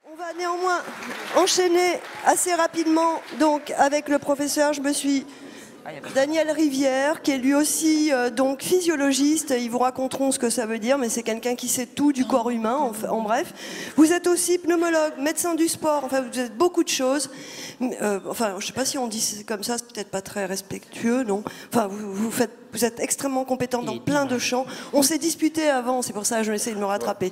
On va néanmoins enchaîner assez rapidement donc, avec le professeur. Je me suis Daniel Rivière, qui est lui aussi donc physiologiste. Ils vous raconteront ce que ça veut dire, mais c'est quelqu'un qui sait tout du corps humain, en bref. Vous êtes aussi pneumologue, médecin du sport, enfin vous êtes beaucoup de choses. Enfin, je ne sais pas si on dit comme ça, c'est peut-être pas très respectueux, non. Enfin, vous êtes extrêmement compétent dans plein de champs. On s'est disputé avant, c'est pour ça que je vais essayer de me rattraper.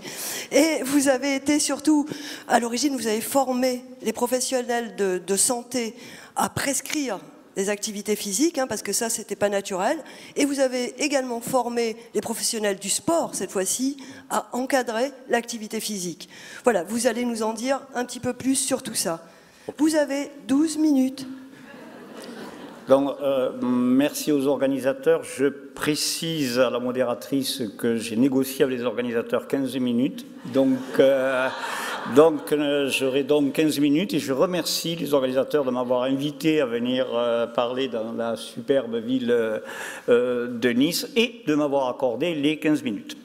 Et vous avez été surtout, à l'origine, vous avez formé les professionnels de santé à prescrire des activités physiques, parce que ça, c'était pas naturel. Et vous avez également formé les professionnels du sport, cette fois-ci, à encadrer l'activité physique. Voilà, vous allez nous en dire un petit peu plus sur tout ça. Vous avez 12 minutes. Donc, merci aux organisateurs. Je précise à la modératrice que j'ai négocié avec les organisateurs 15 minutes. Donc j'aurai donc 15 minutes et je remercie les organisateurs de m'avoir invité à venir parler dans la superbe ville de Nice et de m'avoir accordé les 15 minutes.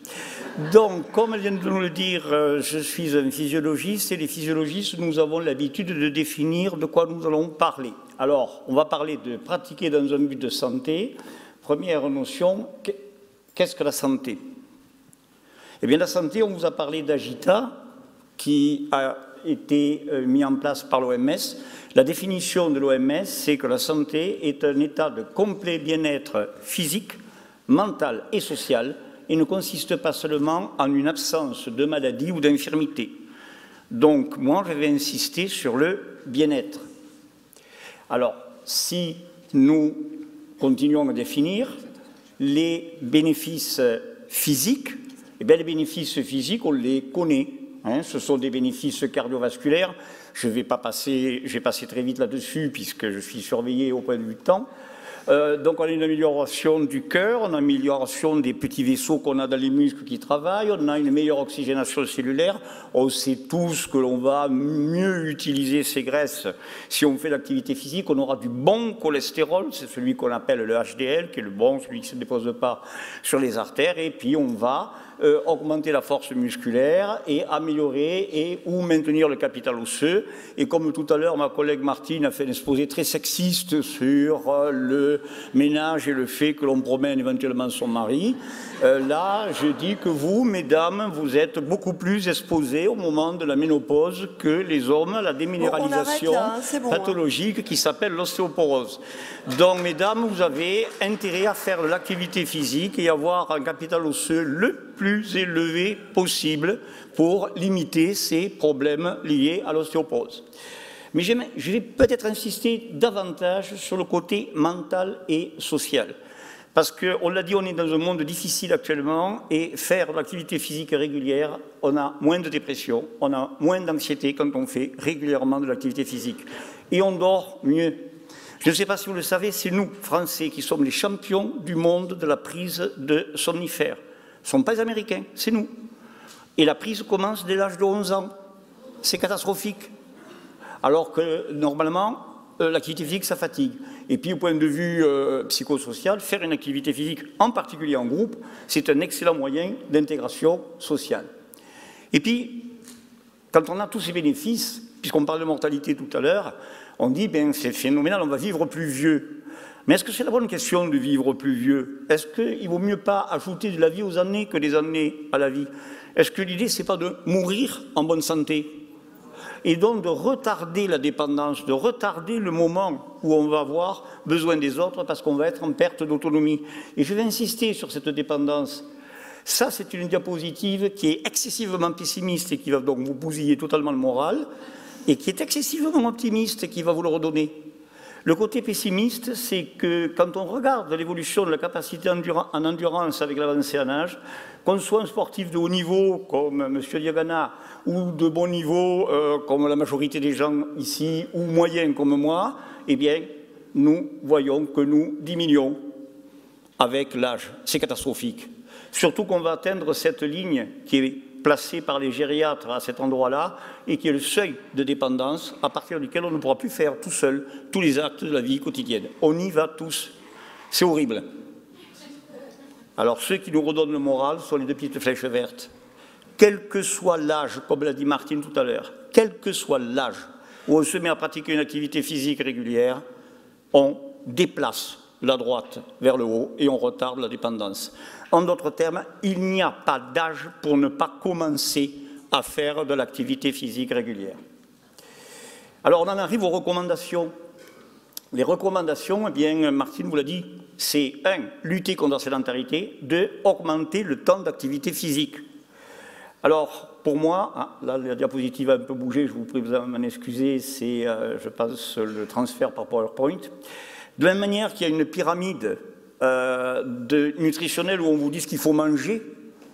Donc, comme elle vient de nous le dire, je suis un physiologiste et les physiologistes, nous avons l'habitude de définir de quoi nous allons parler. Alors, on va parler de pratiquer dans un but de santé. Première notion, qu'est-ce que la santé? Eh bien, la santé, on vous a parlé d'Agita, qui a été mis en place par l'OMS. La définition de l'OMS, c'est que la santé est un état de complet bien-être physique, mental et social, et ne consiste pas seulement en une absence de maladie ou d'infirmité. Donc, moi, je vais insister sur le bien-être. Alors, si nous continuons à définir les bénéfices physiques, eh bien, les bénéfices physiques, on les connaît. Ce sont des bénéfices cardiovasculaires. Je vais passer très vite là-dessus puisque je suis surveillé au point de vue de temps. Donc on a une amélioration du cœur, on a une amélioration des petits vaisseaux qu'on a dans les muscles qui travaillent, on a une meilleure oxygénation cellulaire. On sait tous que l'on va mieux utiliser ces graisses si on fait l'activité physique. On aura du bon cholestérol, c'est celui qu'on appelle le HDL, qui est le bon, celui qui ne se dépose pas sur les artères. Et puis on va augmenter la force musculaire et améliorer ou maintenir le capital osseux. Et comme tout à l'heure, ma collègue Martine a fait un exposé très sexiste sur le ménage et le fait que l'on promène éventuellement son mari, là, je dis que vous, mesdames, vous êtes beaucoup plus exposées au moment de la ménopause que les hommes à la déminéralisation pathologique qui s'appelle l'ostéoporose. Donc, mesdames, vous avez intérêt à faire de l'activité physique et avoir un capital osseux le plus élevé possible pour limiter ces problèmes liés à l'ostéoporose. Mais je vais peut-être insister davantage sur le côté mental et social. Parce qu'on l'a dit, on est dans un monde difficile actuellement et faire de l'activité physique régulière, on a moins de dépression, on a moins d'anxiété quand on fait régulièrement de l'activité physique. Et on dort mieux. Je ne sais pas si vous le savez, c'est nous, Français, qui sommes les champions du monde de la prise de somnifères. Ce ne sont pas les Américains, c'est nous. Et la prise commence dès l'âge de 11 ans. C'est catastrophique. Alors que, normalement, l'activité physique, ça fatigue. Et puis, au point de vue psychosocial, faire une activité physique, en particulier en groupe, c'est un excellent moyen d'intégration sociale. Et puis, quand on a tous ces bénéfices, puisqu'on parle de mortalité tout à l'heure, on dit, ben, c'est phénoménal, on va vivre plus vieux. Mais est-ce que c'est la bonne question de vivre plus vieux? Est-ce qu'il ne vaut mieux pas ajouter de la vie aux années que des années à la vie? Est-ce que l'idée, ce n'est pas de mourir en bonne santé? Et donc de retarder la dépendance, de retarder le moment où on va avoir besoin des autres parce qu'on va être en perte d'autonomie. Et je vais insister sur cette dépendance. Ça, c'est une diapositive qui est excessivement pessimiste et qui va donc vous bousiller totalement le moral, et qui est excessivement optimiste et qui va vous le redonner. Le côté pessimiste, c'est que quand on regarde l'évolution de la capacité en endurance avec l'avancée en âge, qu'on soit un sportif de haut niveau comme M. Diagana ou de bon niveau comme la majorité des gens ici ou moyen comme moi, eh bien, nous voyons que nous diminuons avec l'âge. C'est catastrophique. Surtout qu'on va atteindre cette ligne qui est placée par les gériatres à cet endroit-là et qui est le seuil de dépendance à partir duquel on ne pourra plus faire tout seul tous les actes de la vie quotidienne. On y va tous. C'est horrible. Alors ceux qui nous redonnent le moral sont les deux petites flèches vertes. Quel que soit l'âge, comme l'a dit Martine tout à l'heure, quel que soit l'âge où on se met à pratiquer une activité physique régulière, on déplace la droite vers le haut et on retarde la dépendance. En d'autres termes, il n'y a pas d'âge pour ne pas commencer à faire de l'activité physique régulière. Alors on en arrive aux recommandations. Les recommandations, eh bien, Martine vous l'a dit, c'est 1. Lutter contre la sédentarité, 2. Augmenter le temps d'activité physique. Alors, pour moi, là la diapositive a un peu bougé, je vous prie de m'en excuser, c'est, je pense, le transfert par PowerPoint. De la même manière qu'il y a une pyramide nutritionnelle où on vous dit ce qu'il faut manger,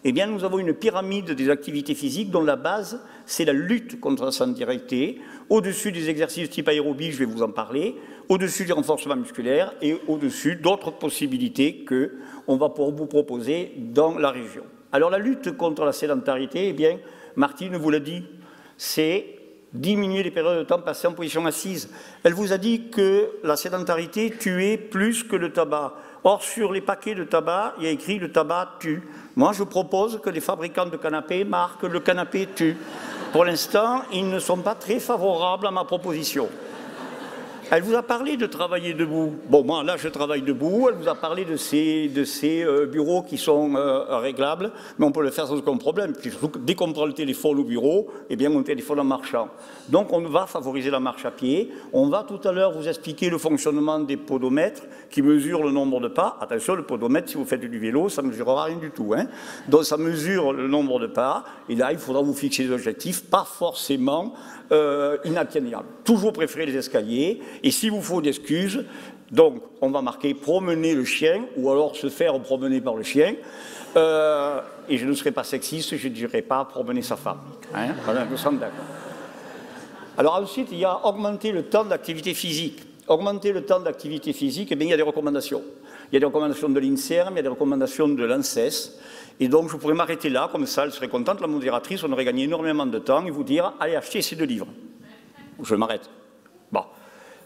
eh bien, nous avons une pyramide des activités physiques dont la base, c'est la lutte contre la sédentarité, au-dessus des exercices type aérobie, je vais vous en parler, au-dessus du renforcement musculaire et au-dessus d'autres possibilités qu'on va pouvoir vous proposer dans la région. Alors, la lutte contre la sédentarité, eh bien, Martine vous l'a dit, c'est diminuer les périodes de temps passées en position assise. Elle vous a dit que la sédentarité tuait plus que le tabac. Or, sur les paquets de tabac, il y a écrit « le tabac tue ». Moi, je propose que les fabricants de canapés marquent « le canapé tue ». Pour l'instant, ils ne sont pas très favorables à ma proposition. Elle vous a parlé de travailler debout. Bon, moi, là, je travaille debout. Elle vous a parlé de ces bureaux qui sont réglables, mais on peut le faire sans aucun problème. Puis, surtout que dès qu'on prend le téléphone au bureau, eh bien, on téléphone en marchant. Donc, on va favoriser la marche à pied. On va tout à l'heure vous expliquer le fonctionnement des podomètres qui mesurent le nombre de pas. Attention, le podomètre, si vous faites du vélo, ça ne mesurera rien du tout, hein. Donc, ça mesure le nombre de pas. Et là, il faudra vous fixer des objectifs, pas forcément inatteignables. Toujours préférer les escaliers. Et s'il vous faut d'excuses, donc on va marquer promener le chien ou alors se faire promener par le chien. Et je ne serai pas sexiste, je ne dirai pas promener sa femme. Hein, voilà, nous sommes d'accord. Alors ensuite, il y a augmenter le temps d'activité physique. Augmenter le temps d'activité physique, eh bien, il y a des recommandations. Il y a des recommandations de l'INSERM, il y a des recommandations de l'ANSES. Et donc, je pourrais m'arrêter là, comme ça, elle serait contente, la modératrice, on aurait gagné énormément de temps, et vous dire, allez acheter ces 2 livres. Je m'arrête. Bon.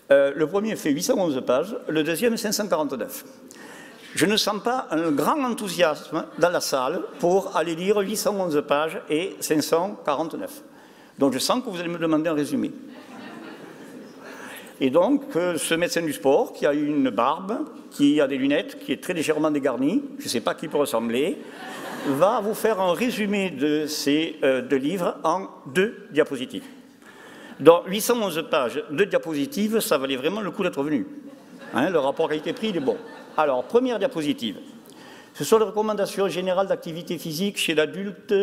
Le premier fait 811 pages, le deuxième 549. Je ne sens pas un grand enthousiasme dans la salle pour aller lire 811 pages et 549. Donc, je sens que vous allez me demander un résumé. Et donc, ce médecin du sport, qui a une barbe, qui a des lunettes, qui est très légèrement dégarni, je ne sais pas qui peut ressembler, va vous faire un résumé de ces 2 livres en 2 diapositives. Dans 811 pages, 2 diapositives, ça valait vraiment le coup d'être venu. Hein, le rapport qualité-prix, il est bon. Alors, première diapositive. Ce sont les recommandations générales d'activité physique chez l'adulte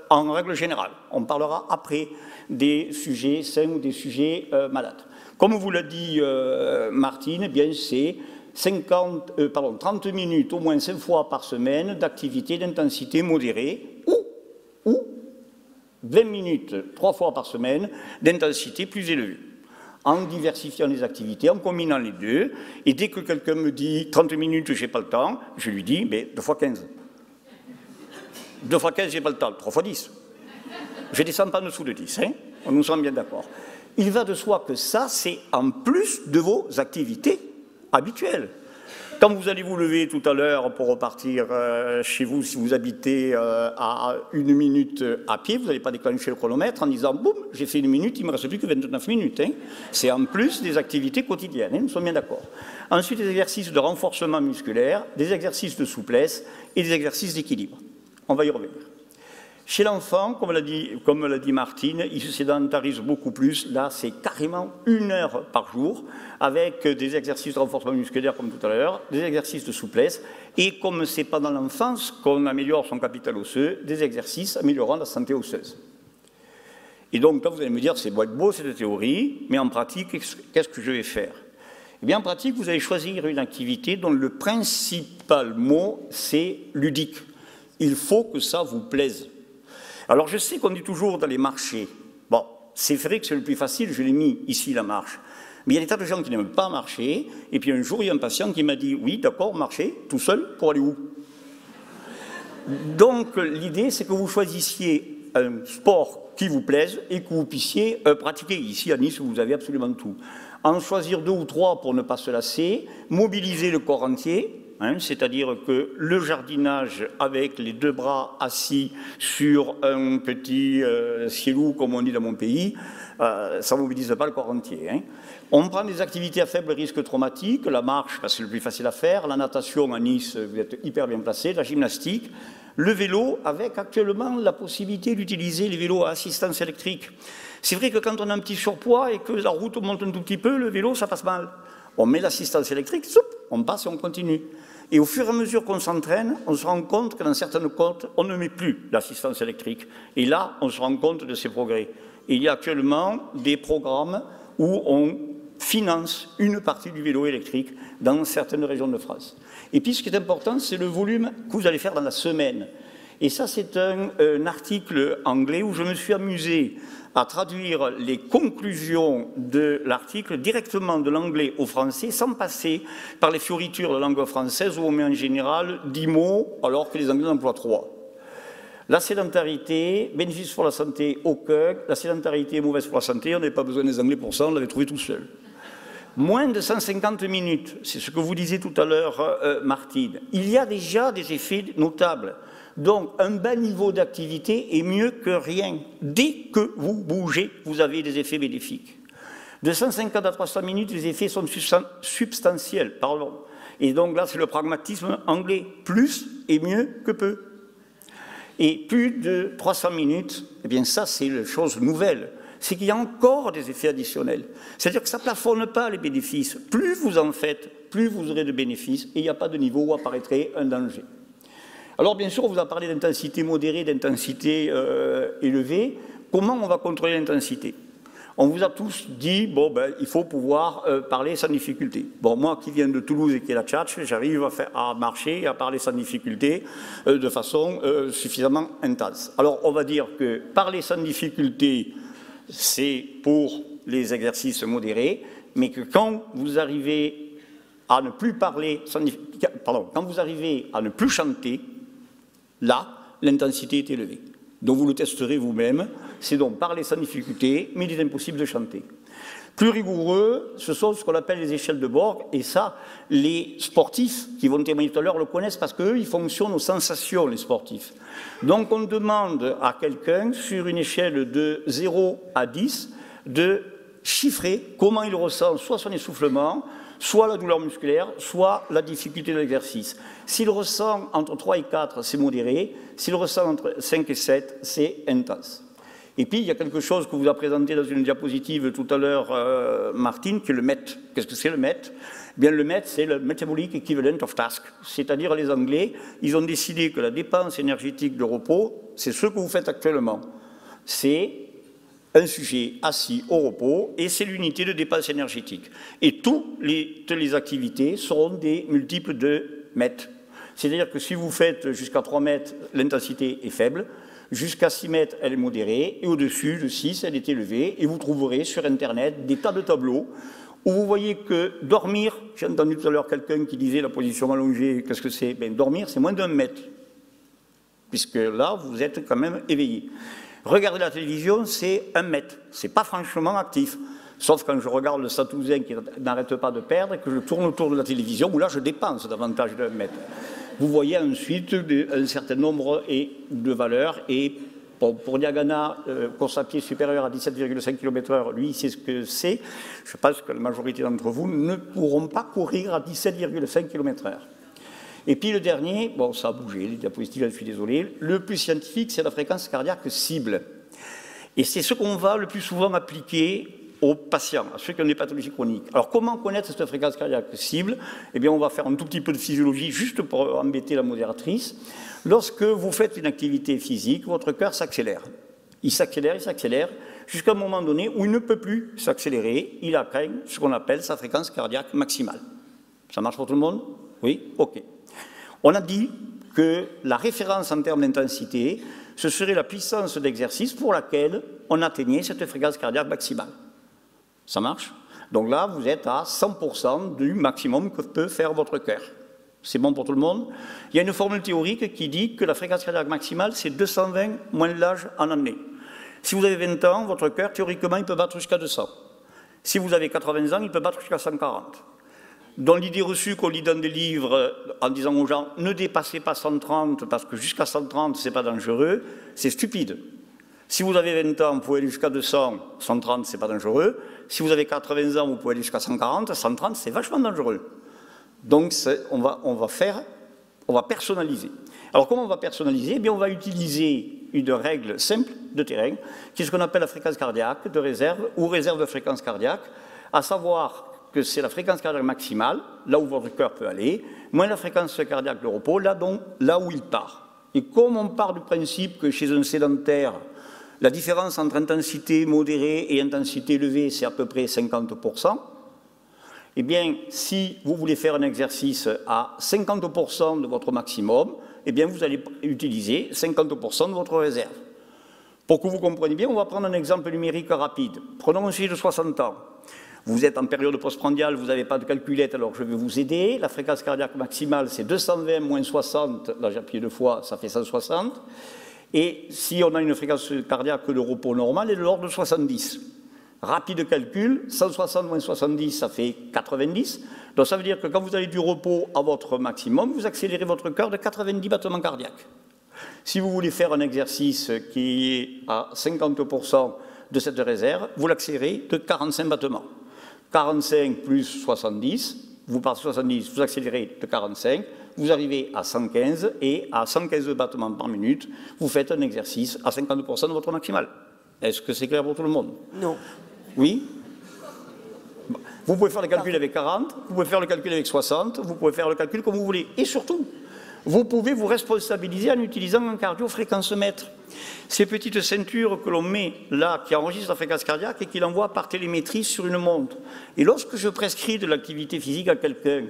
en règle générale. On parlera après des sujets sains ou des sujets malades. Comme vous l'a dit Martine, eh bien c'est 30 minutes au moins 5 fois par semaine d'activité d'intensité modérée ou 20 minutes 3 fois par semaine d'intensité plus élevée. En diversifiant les activités, en combinant les deux, et dès que quelqu'un me dit 30 minutes, je n'ai pas le temps, je lui dis, mais 2 fois 15. 2 fois 15, je n'ai pas le temps, 3 fois 10. Je ne descends pas en dessous de 10, hein, nous sommes bien d'accord. Il va de soi que ça, c'est en plus de vos activités habituelles. Quand vous allez vous lever tout à l'heure pour repartir chez vous, si vous habitez à 1 minute à pied, vous n'allez pas déclencher le chronomètre en disant « boum, j'ai fait 1 minute, il ne me reste plus que 29 minutes hein. ». C'est en plus des activités quotidiennes, hein, nous sommes bien d'accord. Ensuite, des exercices de renforcement musculaire, des exercices de souplesse et des exercices d'équilibre. On va y revenir. Chez l'enfant, comme l'a dit Martine, il se sédentarise beaucoup plus. Là, c'est carrément 1 heure par jour, avec des exercices de renforcement musculaire, comme tout à l'heure, des exercices de souplesse, et comme ce n'est pas dans l'enfance qu'on améliore son capital osseux, des exercices améliorant la santé osseuse. Et donc, là, vous allez me dire, c'est beau, cette théorie, mais en pratique, qu'est-ce que je vais faire? Eh bien, en pratique, vous allez choisir une activité dont le principal mot, c'est ludique. Il faut que ça vous plaise. Alors, je sais qu'on dit toujours d'aller marcher. Bon, c'est vrai que c'est le plus facile, je l'ai mis ici, la marche. Mais il y a des tas de gens qui n'aiment pas marcher. Et puis un jour, il y a un patient qui m'a dit « Oui, d'accord, marcher, tout seul, pour aller où ?» Donc, l'idée, c'est que vous choisissiez un sport qui vous plaise et que vous puissiez pratiquer. Ici, à Nice, vous avez absolument tout. En choisir 2 ou 3 pour ne pas se lasser, mobiliser le corps entier, hein, c'est-à-dire que le jardinage avec les deux bras assis sur un petit cielou, comme on dit dans mon pays, ça ne mobilise pas le corps entier. Hein. On prend des activités à faible risque traumatique, la marche, parce que c'est le plus facile à faire, la natation à Nice, vous êtes hyper bien placé, la gymnastique, le vélo, avec actuellement la possibilité d'utiliser les vélos à assistance électrique. C'est vrai que quand on a un petit surpoids et que la route monte un tout petit peu, le vélo, ça passe mal. On met l'assistance électrique, soup, on passe et on continue. Et au fur et à mesure qu'on s'entraîne, on se rend compte que dans certaines côtes, on ne met plus l'assistance électrique. Et là, on se rend compte de ces progrès. Et il y a actuellement des programmes où on finance une partie du vélo électrique dans certaines régions de France. Et puis, ce qui est important, c'est le volume que vous allez faire dans la semaine. Et ça, c'est un article anglais où je me suis amusé à traduire les conclusions de l'article directement de l'anglais au français, sans passer par les fioritures de langue française où on met en général 10 mots, alors que les Anglais en emploient 3. La sédentarité, bénéfice pour la santé, aucun. La sédentarité est mauvaise pour la santé, on n'avait pas besoin des Anglais pour ça, on l'avait trouvé tout seul. Moins de 150 minutes, c'est ce que vous disiez tout à l'heure, Martine. Il y a déjà des effets notables. Donc, un bas niveau d'activité est mieux que rien. Dès que vous bougez, vous avez des effets bénéfiques. De 150 à 300 minutes, les effets sont substantiels. Pardon. Et donc là, c'est le pragmatisme anglais. Plus est mieux que peu. Et plus de 300 minutes, eh bien ça, c'est une chose nouvelle. C'est qu'il y a encore des effets additionnels. C'est-à-dire que ça ne plafonne pas les bénéfices. Plus vous en faites, plus vous aurez de bénéfices et il n'y a pas de niveau où apparaîtrait un danger. Alors, bien sûr, on vous a parlé d'intensité modérée, d'intensité élevée. Comment on va contrôler l'intensité? On vous a tous dit, bon, ben, il faut pouvoir parler sans difficulté. Bon, moi qui viens de Toulouse et qui est la Tchatche, j'arrive à marcher et à parler sans difficulté de façon suffisamment intense. Alors, on va dire que parler sans difficulté, c'est pour les exercices modérés, mais que quand vous arrivez à ne plus parler sans difficulté, pardon, quand vous arrivez à ne plus chanter, là, l'intensité est élevée. Donc vous le testerez vous-même, c'est donc parler sans difficulté, mais il est impossible de chanter. Plus rigoureux, ce sont ce qu'on appelle les échelles de Borg, et ça, les sportifs qui vont témoigner tout à l'heure le connaissent parce qu'eux, ils fonctionnent aux sensations, les sportifs. Donc on demande à quelqu'un, sur une échelle de 0 à 10, de chiffrer comment il ressent soit son essoufflement, soit la douleur musculaire, soit la difficulté de l'exercice. S'il ressent entre 3 et 4, c'est modéré. S'il ressent entre 5 et 7, c'est intense. Et puis, il y a quelque chose que vous a présenté dans une diapositive tout à l'heure, Martine, qui est le MET. Qu'est-ce que c'est le MET? Eh bien, le MET, c'est le Metabolic Equivalent of Task. C'est-à-dire, les Anglais, ils ont décidé que la dépense énergétique de repos, c'est ce que vous faites actuellement. C'est un sujet assis au repos, et c'est l'unité de dépense énergétique. Et toutes les activités seront des multiples de mètres. C'est-à-dire que si vous faites jusqu'à 3 mètres, l'intensité est faible, jusqu'à 6 mètres, elle est modérée, et au-dessus de 6, elle est élevée, et vous trouverez sur Internet des tas de tableaux où vous voyez que dormir, j'ai entendu tout à l'heure quelqu'un qui disait la position allongée, qu'est-ce que c'est? Bien, dormir, c'est moins d'1 mètre, puisque là, vous êtes quand même éveillé. Regarder la télévision, c'est 1 mètre. Ce n'est pas franchement actif. Sauf quand je regarde le Stade Toulousain qui n'arrête pas de perdre et que je tourne autour de la télévision, où là, je dépense davantage d'1 mètre. Vous voyez ensuite un certain nombre de valeurs. Et pour Diagana, course à pied supérieure à 17,5 km/h, lui, c'est ce que c'est. Je pense que la majorité d'entre vous ne pourront pas courir à 17,5 km/h. Et puis le dernier, bon, ça a bougé, les diapositives, je suis désolé, le plus scientifique, c'est la fréquence cardiaque cible. Et c'est ce qu'on va le plus souvent appliquer aux patients, à ceux qui ont des pathologies chroniques. Alors, comment connaître cette fréquence cardiaque cible? Eh bien, on va faire un tout petit peu de physiologie, juste pour embêter la modératrice. Lorsque vous faites une activité physique, votre cœur s'accélère. Il s'accélère, jusqu'à un moment donné où il ne peut plus s'accélérer. Il atteint ce qu'on appelle sa fréquence cardiaque maximale. Ça marche pour tout le monde? Oui? OK. On a dit que la référence en termes d'intensité, ce serait la puissance d'exercice pour laquelle on atteignait cette fréquence cardiaque maximale. Ça marche? Donc là, vous êtes à 100% du maximum que peut faire votre cœur. C'est bon pour tout le monde? Il y a une formule théorique qui dit que la fréquence cardiaque maximale, c'est 220 moins l'âge en année. Si vous avez 20 ans, votre cœur, théoriquement, il peut battre jusqu'à 200. Si vous avez 80 ans, il peut battre jusqu'à 140. dont l'idée reçue qu'on lit dans des livres en disant aux gens « ne dépassez pas 130 parce que jusqu'à 130, ce n'est pas dangereux », c'est stupide. Si vous avez 20 ans, vous pouvez aller jusqu'à 200, 130, ce n'est pas dangereux. Si vous avez 80 ans, vous pouvez aller jusqu'à 140, 130, c'est vachement dangereux. Donc, on va personnaliser. Alors, comment on va personnaliser? Eh bien, on va utiliser une règle simple de terrain, qui est ce qu'on appelle la fréquence cardiaque de réserve ou réserve de fréquence cardiaque, à savoir que c'est la fréquence cardiaque maximale, là où votre cœur peut aller, moins la fréquence cardiaque de repos, là où il part. Et comme on part du principe que chez un sédentaire, la différence entre intensité modérée et intensité élevée, c'est à peu près 50%, eh bien, si vous voulez faire un exercice à 50% de votre maximum, eh bien, vous allez utiliser 50% de votre réserve. Pour que vous compreniez bien, on va prendre un exemple numérique rapide. Prenons un sujet de 60 ans. Vous êtes en période postprandiale, vous n'avez pas de calculette, alors je vais vous aider. La fréquence cardiaque maximale, c'est 220 moins 60. Là, j'ai appuyé 2 fois, ça fait 160. Et si on a une fréquence cardiaque de repos normale, elle est de l'ordre de 70. Rapide calcul, 160 moins 70, ça fait 90. Donc ça veut dire que quand vous avez du repos à votre maximum, vous accélérez votre cœur de 90 battements cardiaques. Si vous voulez faire un exercice qui est à 50% de cette réserve, vous l'accélérez de 45 battements. 45 plus 70, vous partez de 70, vous accélérez de 45, vous arrivez à 115 et à 115 battements par minute, vous faites un exercice à 50% de votre maximal. Est-ce que c'est clair pour tout le monde? Non. Oui? Vous pouvez faire le calcul avec 40, vous pouvez faire le calcul avec 60, vous pouvez faire le calcul comme vous voulez. Et surtout, vous pouvez vous responsabiliser en utilisant un cardio-fréquencemètre. Ces petites ceintures que l'on met là, qui enregistrent la fréquence cardiaque et qui l'envoient par télémétrie sur une montre. Et lorsque je prescris de l'activité physique à quelqu'un,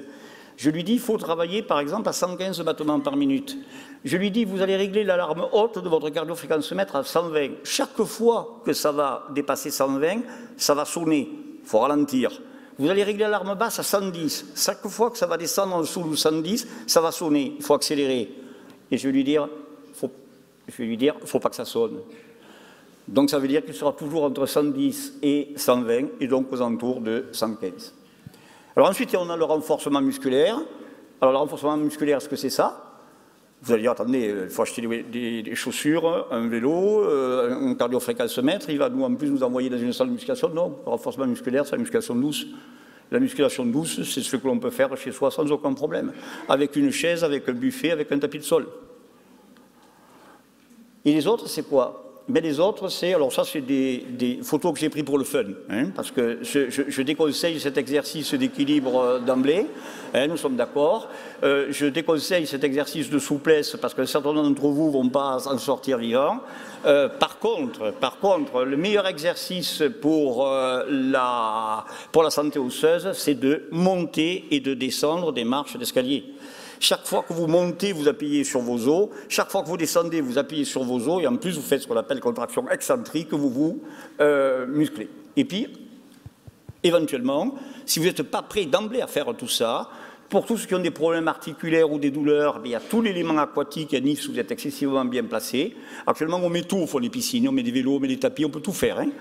je lui dis, il faut travailler par exemple à 115 battements par minute. Je lui dis, vous allez régler l'alarme haute de votre cardio-fréquencemètre à 120. Chaque fois que ça va dépasser 120, ça va sonner. Il faut ralentir. Vous allez régler l'alarme basse à 110. Chaque fois que ça va descendre en dessous de 110, ça va sonner. Il faut accélérer. Et je vais lui dire, faut pas que ça sonne. Donc ça veut dire qu'il sera toujours entre 110 et 120, et donc aux alentours de 115. Alors ensuite, on a le renforcement musculaire. Alors le renforcement musculaire, est-ce que c'est ça? Vous allez dire, attendez, il faut acheter des chaussures, un vélo, un cardio-fréquencemètre, il va en plus nous envoyer dans une salle de musculation. Non, le renforcement musculaire, c'est la musculation douce. La musculation douce, c'est ce que l'on peut faire chez soi sans aucun problème. Avec une chaise, avec un buffet, avec un tapis de sol. Et les autres, c'est quoi? Mais les autres, c'est... Alors ça, c'est des photos que j'ai prises pour le fun, hein, parce que je déconseille cet exercice d'équilibre d'emblée, hein, nous sommes d'accord. Je déconseille cet exercice de souplesse, parce que certains d'entre vous ne vont pas en sortir vivants. Par contre, le meilleur exercice pour la santé osseuse, c'est de monter et de descendre des marches d'escalier. Chaque fois que vous montez, vous appuyez sur vos os. Chaque fois que vous descendez, vous appuyez sur vos os. Et en plus, vous faites ce qu'on appelle contraction excentrique, vous vous musclez. Et puis, éventuellement, si vous n'êtes pas prêt d'emblée à faire tout ça, pour tous ceux qui ont des problèmes articulaires ou des douleurs, il y a tout l'élément aquatique à Nice, vous êtes excessivement bien placé. Actuellement, on met tout au fond des piscines, on met des vélos, on met des tapis, on peut tout faire. Hein.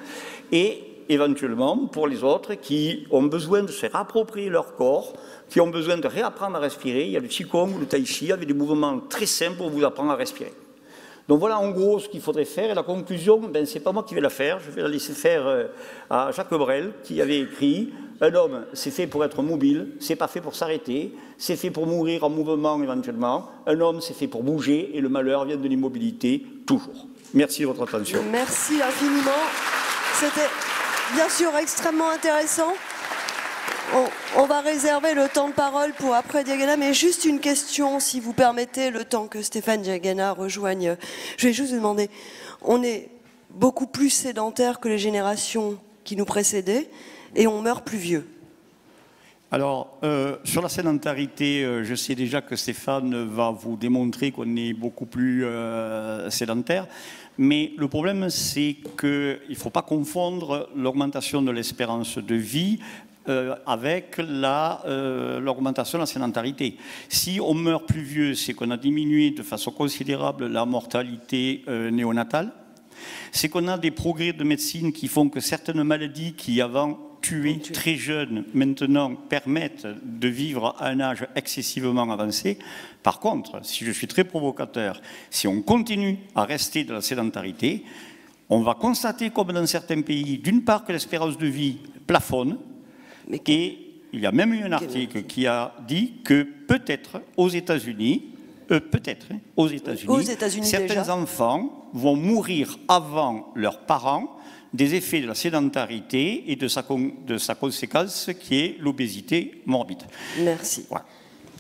Et éventuellement, pour les autres qui ont besoin de se réapproprier leur corps, qui ont besoin de réapprendre à respirer, il y a le Qigong ou le Tai Chi avec des mouvements très simples pour vous apprendre à respirer. Donc voilà en gros ce qu'il faudrait faire. Et la conclusion, ben, ce n'est pas moi qui vais la faire, je vais la laisser faire à Jacques Brel, qui avait écrit « Un homme, c'est fait pour être mobile, c'est pas fait pour s'arrêter, c'est fait pour mourir en mouvement éventuellement. Un homme, c'est fait pour bouger, et le malheur vient de l'immobilité, toujours. » Merci de votre attention. Merci infiniment. C'était bien sûr extrêmement intéressant. On va réserver le temps de parole pour après Diagana, mais juste une question, si vous permettez, le temps que Stéphane Diagana rejoigne. Je vais juste vous demander, on est beaucoup plus sédentaire que les générations qui nous précédaient et on meurt plus vieux. Alors, sur la sédentarité, je sais déjà que Stéphane va vous démontrer qu'on est beaucoup plus sédentaire. Mais le problème, c'est qu'il ne faut pas confondre l'augmentation de l'espérance de vie avec l'augmentation de la sédentarité. Si on meurt plus vieux, c'est qu'on a diminué de façon considérable la mortalité néonatale. C'est qu'on a des progrès de médecine qui font que certaines maladies qui avant tuer très jeunes maintenant permettent de vivre à un âge excessivement avancé. Par contre, si je suis très provocateur, si on continue à rester dans la sédentarité, on va constater, comme dans certains pays, d'une part que l'espérance de vie plafonne, et il y a même eu un article qui a dit que peut-être aux États-Unis, certains déjà. enfants vont mourir avant leurs parents des effets de la sédentarité et de sa conséquence qui est l'obésité morbide. Merci. Voilà.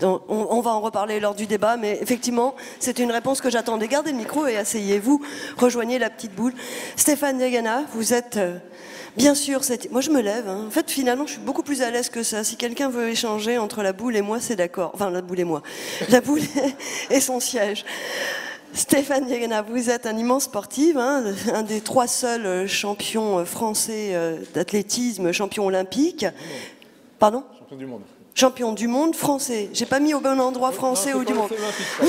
Donc, on va en reparler lors du débat, mais effectivement, c'est une réponse que j'attendais. Gardez le micro et asseyez-vous, rejoignez la petite boule. Stéphane Diagana, vous êtes... bien sûr, moi je me lève. Hein. En fait, finalement, je suis beaucoup plus à l'aise que ça. Si quelqu'un veut échanger entre la boule et moi, c'est d'accord. Enfin, la boule et moi. La boule et son siège. Stéphane Diagana, vous êtes un immense sportif, hein, un des 3 seuls champions français d'athlétisme, champion olympique. Pardon ? Champion du monde. Champion du monde français. J'ai pas mis au bon endroit français non, ou du monde. C'est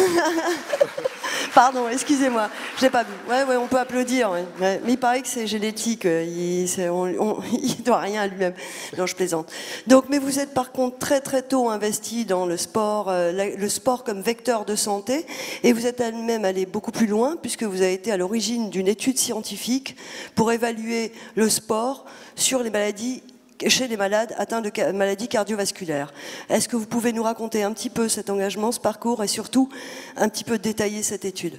Pardon, excusez-moi, j'ai pas vu. Ouais, on peut applaudir. Ouais. Ouais. Mais il paraît que c'est génétique, il doit rien à lui-même. Non, je plaisante. Donc, mais vous êtes par contre très très tôt investi dans le sport comme vecteur de santé, et vous êtes même allé beaucoup plus loin puisque vous avez été à l'origine d'une étude scientifique pour évaluer le sport sur les maladies chez les malades atteints de maladies cardiovasculaires. Est-ce que vous pouvez nous raconter un petit peu cet engagement, ce parcours, et surtout un petit peu détailler cette étude ?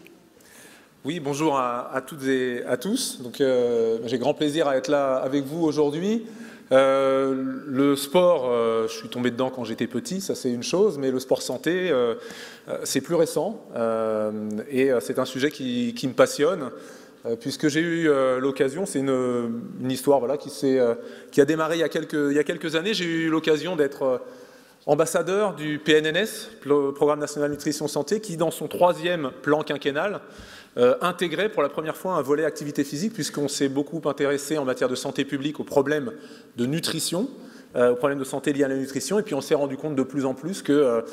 Oui, bonjour à toutes et à tous. Donc, j'ai grand plaisir à être là avec vous aujourd'hui. Le sport, je suis tombé dedans quand j'étais petit, ça c'est une chose, mais le sport santé, c'est plus récent, et c'est un sujet qui me passionne. Puisque j'ai eu l'occasion, c'est une histoire voilà, qui a démarré il y a quelques années. J'ai eu l'occasion d'être ambassadeur du PNNS, le Programme National Nutrition Santé, qui dans son 3e plan quinquennal intégrait pour la première fois un volet activité physique, puisqu'on s'est beaucoup intéressé en matière de santé publique aux problèmes de nutrition, aux problèmes de santé liés à la nutrition, et puis on s'est rendu compte de plus en plus que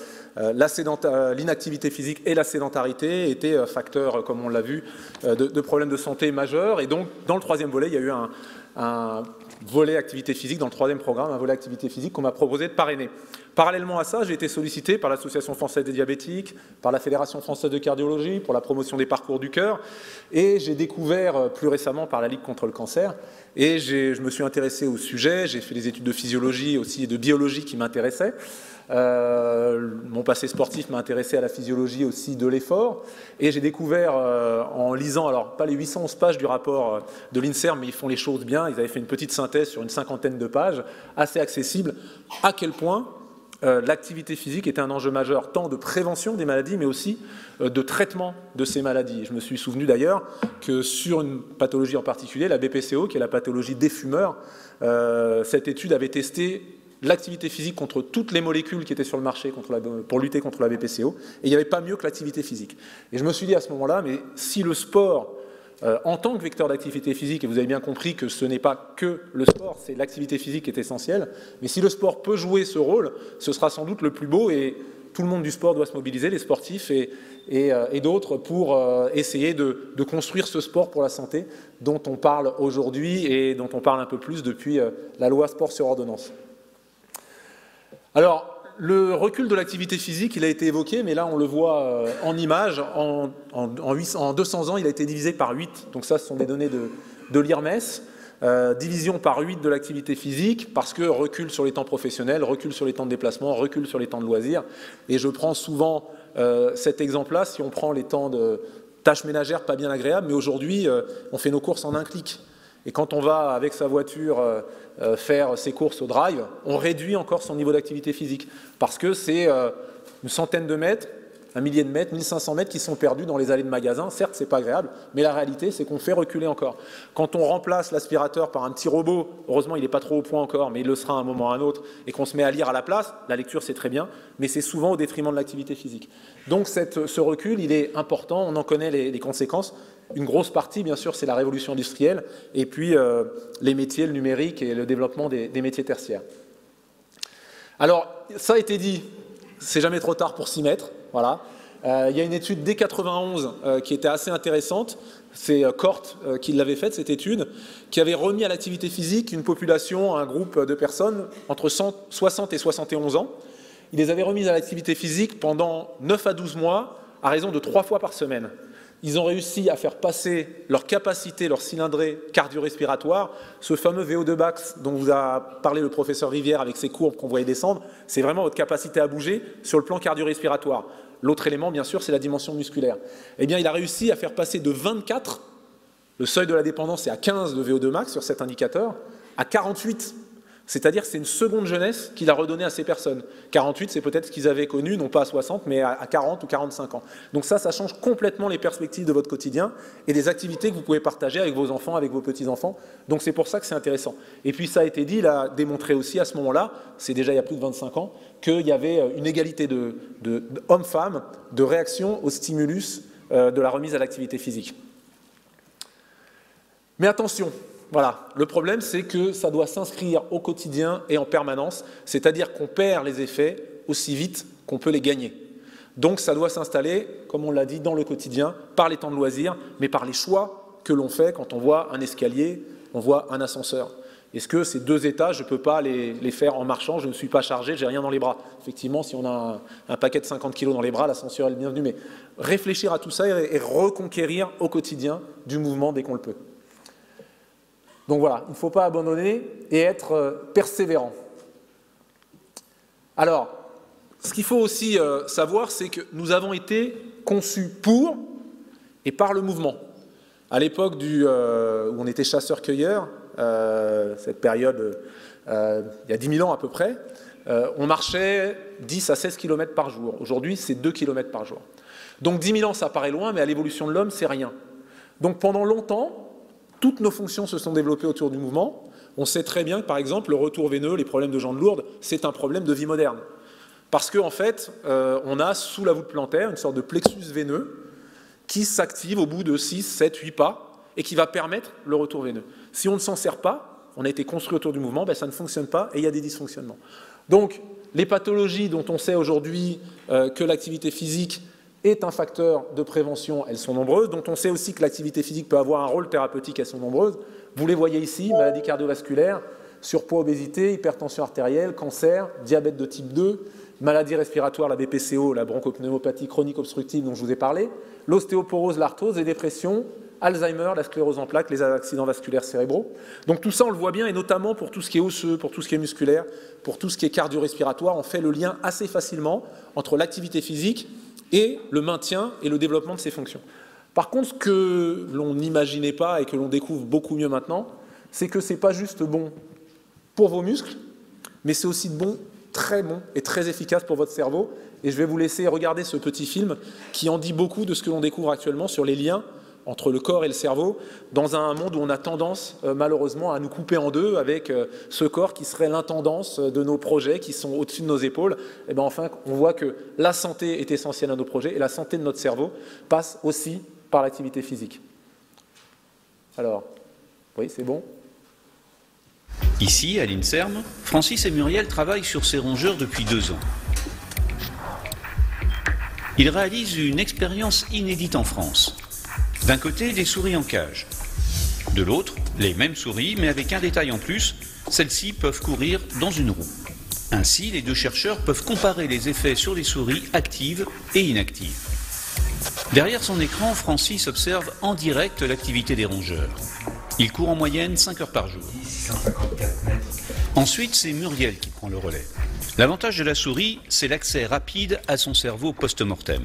l'inactivité physique et la sédentarité étaient facteurs, comme on l'a vu, de problèmes de santé majeurs. Et donc, dans le 3e volet, il y a eu un volet activité physique, dans le 3e programme, un volet activité physique qu'on m'a proposé de parrainer. Parallèlement à ça, j'ai été sollicité par l'Association française des diabétiques, par la Fédération française de cardiologie, pour la promotion des parcours du cœur, et j'ai découvert plus récemment par la Ligue contre le cancer, et je me suis intéressé au sujet, j'ai fait des études de physiologie aussi et de biologie qui m'intéressaient. Mon passé sportif m'a intéressé à la physiologie aussi de l'effort, et j'ai découvert en lisant, alors pas les 811 pages du rapport de l'INSERM, mais ils font les choses bien, ils avaient fait une petite synthèse sur une 50aine de pages, assez accessible, à quel point l'activité physique était un enjeu majeur, tant de prévention des maladies, mais aussi de traitement de ces maladies. Je me suis souvenu d'ailleurs que sur une pathologie en particulier, la BPCO, qui est la pathologie des fumeurs, cette étude avait testé l'activité physique contre toutes les molécules qui étaient sur le marché pour lutter contre la BPCO, et il n'y avait pas mieux que l'activité physique. Et je me suis dit à ce moment-là, mais si le sport, en tant que vecteur d'activité physique, et vous avez bien compris que ce n'est pas que le sport, c'est l'activité physique qui est essentielle, mais si le sport peut jouer ce rôle, ce sera sans doute le plus beau, et tout le monde du sport doit se mobiliser, les sportifs et d'autres, pour essayer de construire ce sport pour la santé dont on parle aujourd'hui et dont on parle un peu plus depuis la loi sport sur ordonnance. Alors, le recul de l'activité physique, il a été évoqué, mais là on le voit en images, en 200 ans il a été divisé par 8, donc ça ce sont des données de l'IRMES, division par 8 de l'activité physique, parce que recul sur les temps professionnels, recul sur les temps de déplacement, recul sur les temps de loisirs, et je prends souvent cet exemple-là, si on prend les temps de tâches ménagères pas bien agréables, mais aujourd'hui on fait nos courses en un clic. Et quand on va avec sa voiture faire ses courses au drive, on réduit encore son niveau d'activité physique. Parce que c'est une centaine de mètres, un millier de mètres, 1500 mètres qui sont perdus dans les allées de magasins. Certes, c'est pas agréable, mais la réalité, c'est qu'on fait reculer encore. Quand on remplace l'aspirateur par un petit robot, heureusement, il n'est pas trop au point encore, mais il le sera à un moment ou à un autre, et qu'on se met à lire à la place, la lecture, c'est très bien, mais c'est souvent au détriment de l'activité physique. Donc ce recul, il est important, on en connaît les conséquences. Une grosse partie, bien sûr, c'est la révolution industrielle, et puis les métiers, le numérique et le développement des métiers tertiaires. Alors, ça a été dit, c'est jamais trop tard pour s'y mettre, voilà. Il y a une étude dès 91 qui était assez intéressante. C'est Cort qui l'avait faite, cette étude, qui avait remis à l'activité physique une population, un groupe de personnes entre 60 et 71 ans. Ils les avaient remises à l'activité physique pendant 9 à 12 mois, à raison de 3 fois par semaine. Ils ont réussi à faire passer leur capacité, leur cylindrée cardio-respiratoire, ce fameux VO2 max dont vous a parlé le professeur Rivière avec ses courbes qu'on voyait descendre, c'est vraiment votre capacité à bouger sur le plan cardio-respiratoire. L'autre élément, bien sûr, c'est la dimension musculaire. Eh bien, il a réussi à faire passer de 24, le seuil de la dépendance est à 15 de VO2 max sur cet indicateur, à 48. C'est-à-dire que c'est une seconde jeunesse qu'il a redonnée à ces personnes. 48, c'est peut-être ce qu'ils avaient connu, non pas à 60, mais à 40 ou 45 ans. Donc ça change complètement les perspectives de votre quotidien et des activités que vous pouvez partager avec vos enfants, avec vos petits-enfants. Donc c'est pour ça que c'est intéressant. Et puis ça a été dit, il a démontré aussi à ce moment-là, c'est déjà il y a plus de 25 ans, qu'il y avait une égalité de hommes-femmes, de réaction au stimulus de la remise à l'activité physique. Mais attention, voilà, le problème c'est que ça doit s'inscrire au quotidien et en permanence, c'est-à-dire qu'on perd les effets aussi vite qu'on peut les gagner. Donc ça doit s'installer, comme on l'a dit, dans le quotidien, par les temps de loisirs, mais par les choix que l'on fait quand on voit un escalier, on voit un ascenseur. Est-ce que ces 2 étages, je ne peux pas les faire en marchant, je ne suis pas chargé, je n'ai rien dans les bras. Effectivement, si on a un paquet de 50 kg dans les bras, l'ascenseur est le bienvenu, mais réfléchir à tout ça et reconquérir au quotidien du mouvement dès qu'on le peut. Donc voilà, il ne faut pas abandonner et être persévérant. Alors, ce qu'il faut aussi savoir, c'est que nous avons été conçus pour et par le mouvement. À l'époque où on était chasseurs-cueilleurs, cette période, il y a 10 000 ans à peu près, on marchait 10 à 16 km par jour. Aujourd'hui, c'est 2 km par jour. Donc 10 000 ans, ça paraît loin, mais à l'évolution de l'homme, c'est rien. Donc pendant longtemps, toutes nos fonctions se sont développées autour du mouvement. On sait très bien que, par exemple, le retour veineux, les problèmes de jambes lourdes, c'est un problème de vie moderne. Parce qu'en fait, on a sous la voûte plantaire une sorte de plexus veineux qui s'active au bout de 6, 7, 8 pas et qui va permettre le retour veineux. Si on ne s'en sert pas, on a été construit autour du mouvement, ben ça ne fonctionne pas et il y a des dysfonctionnements. Donc, les pathologies dont on sait aujourd'hui que l'activité physique est un facteur de prévention, elles sont nombreuses, dont on sait aussi que l'activité physique peut avoir un rôle thérapeutique, elles sont nombreuses. Vous les voyez ici, maladies cardiovasculaires, surpoids, obésité, hypertension artérielle, cancer, diabète de type 2, maladie respiratoire, la BPCO, la bronchopneumopathie chronique obstructive dont je vous ai parlé, l'ostéoporose, l'arthrose, les dépressions, Alzheimer, la sclérose en plaques, les accidents vasculaires cérébraux. Donc tout ça, on le voit bien, et notamment pour tout ce qui est osseux, pour tout ce qui est musculaire, pour tout ce qui est cardio-respiratoire, on fait le lien assez facilement entre l'activité physique et le maintien et le développement de ces fonctions. Par contre, ce que l'on n'imaginait pas et que l'on découvre beaucoup mieux maintenant, c'est que ce n'est pas juste bon pour vos muscles, mais c'est aussi bon, très bon et très efficace pour votre cerveau. Et je vais vous laisser regarder ce petit film qui en dit beaucoup de ce que l'on découvre actuellement sur les liens entre le corps et le cerveau, dans un monde où on a tendance, malheureusement, à nous couper en deux avec ce corps qui serait l'intendance de nos projets qui sont au-dessus de nos épaules. Et bien enfin, on voit que la santé est essentielle à nos projets et la santé de notre cerveau passe aussi par l'activité physique. Alors, oui, c'est bon ? Ici, à l'INSERM, Francis et Muriel travaillent sur ces rongeurs depuis 2 ans. Ils réalisent une expérience inédite en France. D'un côté, des souris en cage. De l'autre, les mêmes souris, mais avec un détail en plus, celles-ci peuvent courir dans une roue. Ainsi, les 2 chercheurs peuvent comparer les effets sur les souris actives et inactives. Derrière son écran, Francis observe en direct l'activité des rongeurs. Il court en moyenne 5 heures par jour. 654 mètres. Ensuite, c'est Muriel qui prend le relais. L'avantage de la souris, c'est l'accès rapide à son cerveau post-mortem.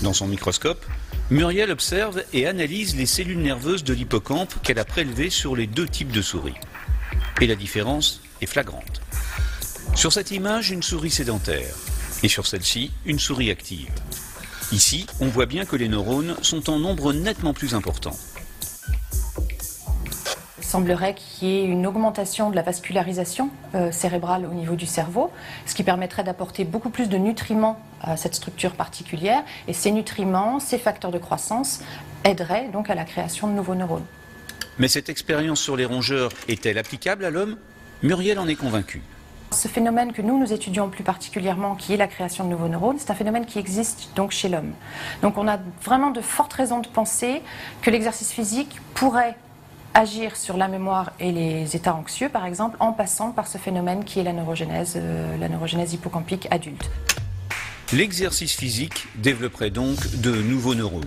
Dans son microscope, Muriel observe et analyse les cellules nerveuses de l'hippocampe qu'elle a prélevées sur les 2 types de souris. Et la différence est flagrante. Sur cette image, une souris sédentaire. Et sur celle-ci, une souris active. Ici, on voit bien que les neurones sont en nombre nettement plus important. Il semblerait qu'il y ait une augmentation de la vascularisation cérébrale au niveau du cerveau, ce qui permettrait d'apporter beaucoup plus de nutriments à cette structure particulière. Et ces nutriments, ces facteurs de croissance, aideraient donc à la création de nouveaux neurones. Mais cette expérience sur les rongeurs est-elle applicable à l'homme ? Muriel en est convaincue. Ce phénomène que nous étudions plus particulièrement, qui est la création de nouveaux neurones, c'est un phénomène qui existe donc chez l'homme. Donc on a vraiment de fortes raisons de penser que l'exercice physique pourrait agir sur la mémoire et les états anxieux, par exemple, en passant par ce phénomène qui est la neurogénèse hippocampique adulte. L'exercice physique développerait donc de nouveaux neurones.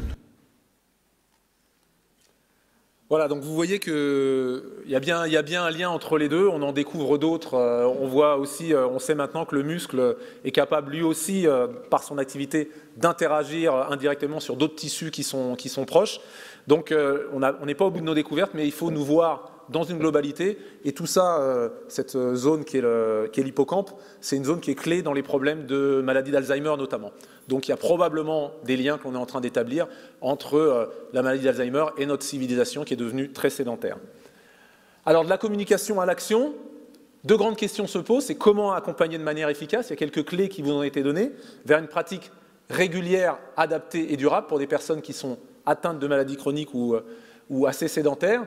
Voilà, donc vous voyez qu'il y a bien un lien entre les deux, on en découvre d'autres, on voit aussi, on sait maintenant que le muscle est capable lui aussi, par son activité, d'interagir indirectement sur d'autres tissus qui sont proches. Donc on n'est pas au bout de nos découvertes, mais il faut nous voir dans une globalité, et tout ça, cette zone qui est l'hippocampe, c'est une zone qui est clé dans les problèmes de maladie d'Alzheimer notamment. Donc il y a probablement des liens qu'on est en train d'établir entre la maladie d'Alzheimer et notre civilisation qui est devenue très sédentaire. Alors de la communication à l'action, deux grandes questions se posent, c'est comment accompagner de manière efficace, il y a quelques clés qui vous ont été données, vers une pratique régulière, adaptée et durable pour des personnes qui sont atteintes de maladies chroniques ou assez sédentaires.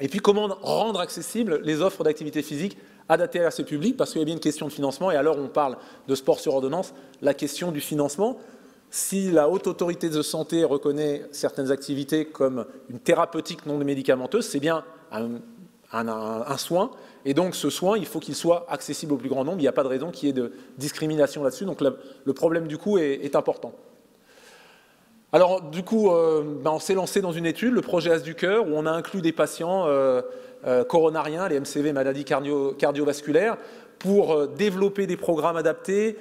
Et puis comment rendre accessibles les offres d'activité physique adaptées à ce public, parce qu'il y a bien une question de financement, et à l'heure où on parle de sport sur ordonnance, la question du financement. Si la haute autorité de santé reconnaît certaines activités comme une thérapeutique non médicamenteuse, c'est bien un soin, et donc ce soin, il faut qu'il soit accessible au plus grand nombre, il n'y a pas de raison qu'il y ait de discrimination là-dessus, donc le problème du coût est important. Alors du coup, on s'est lancé dans une étude, le projet As du Cœur, où on a inclus des patients coronariens, les MCV, maladies cardiovasculaires, pour développer des programmes adaptés,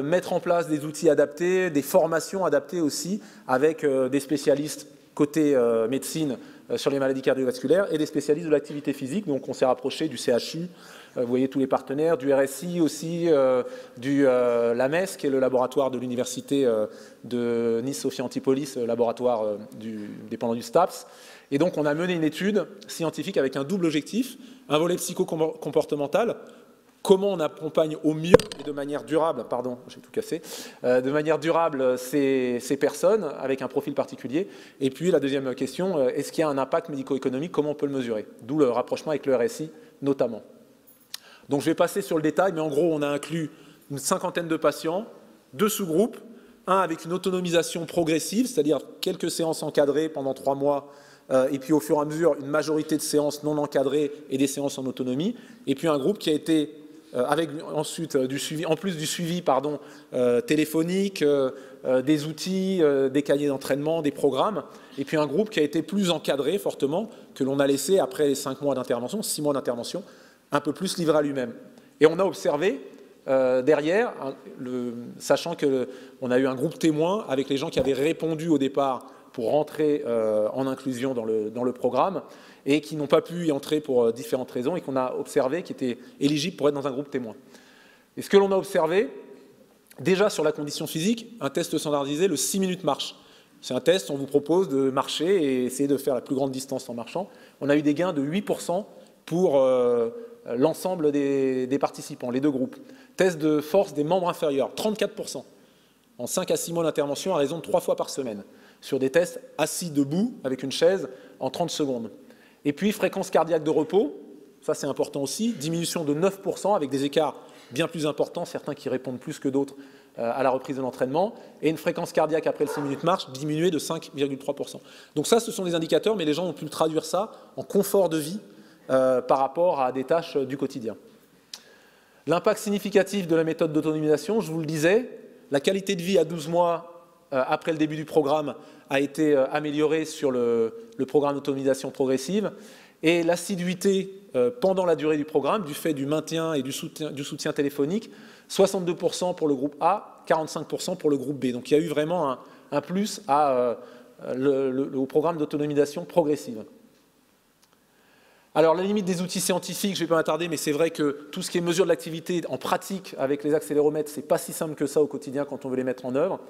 mettre en place des outils adaptés, des formations adaptées aussi, avec des spécialistes côté médecine sur les maladies cardiovasculaires et des spécialistes de l'activité physique. Donc on s'est rapproché du CHU, vous voyez tous les partenaires, du RSI aussi, du l'AMES, qui est le laboratoire de l'université de Nice-Sophia Antipolis, laboratoire dépendant du STAPS. Et donc on a mené une étude scientifique avec un double objectif, un volet psychocomportemental, comment on accompagne au mieux et de manière durable, pardon, j'ai tout cassé, de manière durable ces personnes avec un profil particulier. Et puis la deuxième question, est-ce qu'il y a un impact médico-économique, comment on peut le mesurer? D'où le rapprochement avec le RSI notamment. Donc je vais passer sur le détail, mais en gros on a inclus une cinquantaine de patients, deux sous-groupes, un avec une autonomisation progressive, c'est-à-dire quelques séances encadrées pendant 3 mois, et puis au fur et à mesure une majorité de séances non encadrées et des séances en autonomie, et puis un groupe qui a été avec ensuite du suivi, en plus du suivi téléphonique, des outils, des cahiers d'entraînement, des programmes, et puis un groupe qui a été plus encadré fortement, que l'on a laissé après les 5 mois d'intervention, 6 mois d'intervention, un peu plus livré à lui-même. Et on a observé derrière, sachant qu'on a eu un groupe témoin avec les gens qui avaient répondu au départ pour rentrer en inclusion dans le programme, et qui n'ont pas pu y entrer pour différentes raisons, et qu'on a observé qui étaient éligibles pour être dans un groupe témoin. Et ce que l'on a observé, déjà sur la condition physique, un test standardisé, le 6 minutes marche. C'est un test, on vous propose de marcher et essayer de faire la plus grande distance en marchant. On a eu des gains de 8% pour l'ensemble des participants, les deux groupes. Test de force des membres inférieurs, 34%, en 5 à 6 mois d'intervention à raison de 3 fois par semaine, sur des tests assis debout avec une chaise en 30 secondes. Et puis fréquence cardiaque de repos, ça c'est important aussi, diminution de 9% avec des écarts bien plus importants, certains qui répondent plus que d'autres à la reprise de l'entraînement, et une fréquence cardiaque après le 6 minutes marche diminuée de 5,3%. Donc ça, ce sont des indicateurs, mais les gens ont pu traduire ça en confort de vie par rapport à des tâches du quotidien. L'impact significatif de la méthode d'autonomisation, je vous le disais, la qualité de vie à 12 mois après le début du programme a été améliorée sur le programme d'autonomisation progressive, et l'assiduité pendant la durée du programme, du fait du maintien et du soutien téléphonique, 62% pour le groupe A, 45% pour le groupe B. Donc il y a eu vraiment un plus au programme d'autonomisation progressive. Alors la limite des outils scientifiques, je ne vais pas m'attarder, mais c'est vrai que tout ce qui est mesure de l'activité en pratique avec les accéléromètres, ce n'est pas si simple que ça au quotidien quand on veut les mettre en œuvre.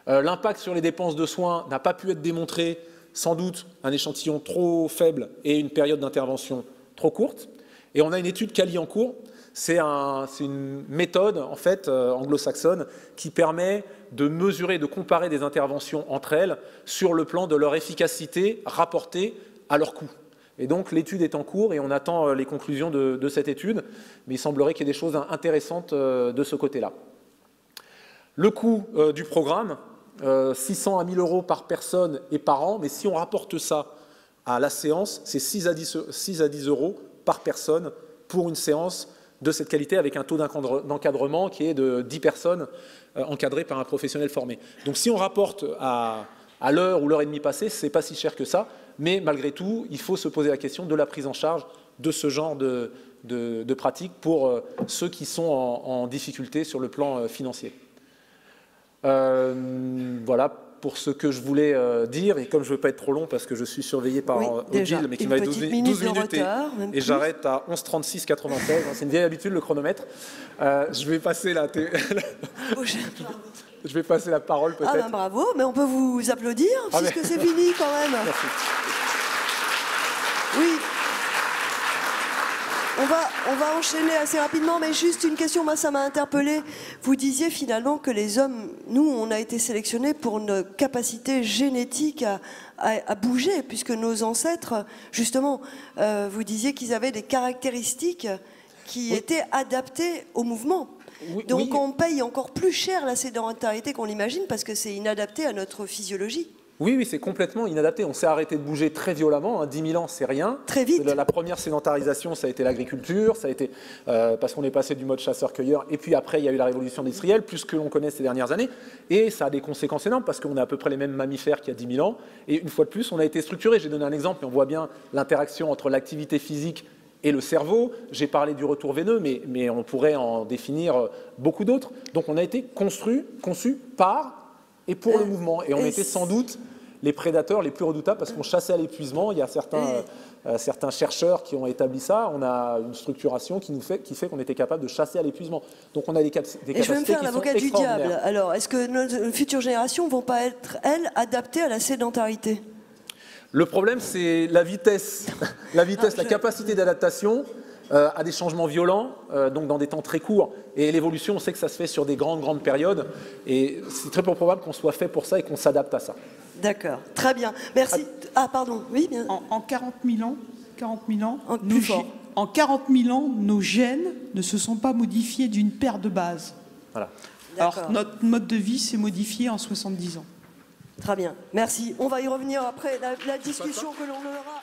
L'impact sur les dépenses de soins n'a pas pu être démontré, sans doute un échantillon trop faible et une période d'intervention trop courte. Et on a une étude Cali en cours, c'est une méthode en fait anglo-saxonne qui permet de mesurer, de comparer des interventions entre elles sur le plan de leur efficacité rapportée à leur coût. Et donc l'étude est en cours et on attend les conclusions de cette étude, mais il semblerait qu'il y ait des choses intéressantes de ce côté-là. Le coût du programme, 600 à 1000 euros par personne et par an, mais si on rapporte ça à la séance, c'est 6 à 10 euros par personne pour une séance de cette qualité avec un taux d'encadrement qui est de 10 personnes encadrées par un professionnel formé. Donc si on rapporte à l'heure ou l'heure et demie passée, ce n'est pas si cher que ça, mais malgré tout, il faut se poser la question de la prise en charge de ce genre de pratique pour ceux qui sont en difficulté sur le plan financier. Voilà pour ce que je voulais dire, et comme je ne veux pas être trop long parce que je suis surveillé par Odile, mais qui m'avait 12 minutes retard, et j'arrête à 11:36,96, c'est une vieille habitude le chronomètre. Je vais passer je vais passer la parole peut-être. Ah ben bravo, mais on peut vous applaudir puisque c'est fini quand même. Merci. Oui. On va enchaîner assez rapidement, mais juste une question, moi ça m'a interpellée. Vous disiez finalement que les hommes, nous, on a été sélectionnés pour une capacité génétique à bouger, puisque nos ancêtres, justement, vous disiez qu'ils avaient des caractéristiques qui étaient adaptées au mouvement. Donc on paye encore plus cher la sédentarité qu'on l'imagine, parce que c'est inadapté à notre physiologie. Oui, c'est complètement inadapté. On s'est arrêté de bouger très violemment. 10 000 ans, c'est rien. Très vite. La première sédentarisation, ça a été l'agriculture, ça a été parce qu'on est passé du mode chasseur-cueilleur. Et puis après, il y a eu la révolution industrielle, plus que l'on connaît ces dernières années. Et ça a des conséquences énormes parce qu'on a à peu près les mêmes mammifères qu'il y a 10 000 ans. Et une fois de plus, on a été structuré. J'ai donné un exemple et on voit bien l'interaction entre l'activité physique et le cerveau. J'ai parlé du retour veineux, mais on pourrait en définir beaucoup d'autres. Donc on a été conçu par et pour le mouvement. Et on était sans doute les prédateurs les plus redoutables parce qu'on chassait à l'épuisement. Il y a certains chercheurs qui ont établi ça. On a une structuration qui fait qu'on était capable de chasser à l'épuisement. Donc on a des capacités qui sont extraordinaires. Et je vais me faire l'avocat du diable. Alors, est-ce que nos futures générations ne vont pas être, elles, adaptées à la sédentarité ? Le problème, c'est la vitesse. La capacité d'adaptation à des changements violents, donc dans des temps très courts. Et l'évolution, on sait que ça se fait sur des grandes périodes. Et c'est très peu probable qu'on soit fait pour ça et qu'on s'adapte à ça. D'accord, très bien. Merci. Ah, pardon, oui, bien. En 40 000 ans, en 40 000 ans, nos gènes ne se sont pas modifiés d'une paire de bases. Voilà. Alors, notre mode de vie s'est modifié en 70 ans. Très bien, merci. On va y revenir après la discussion que l'on aura.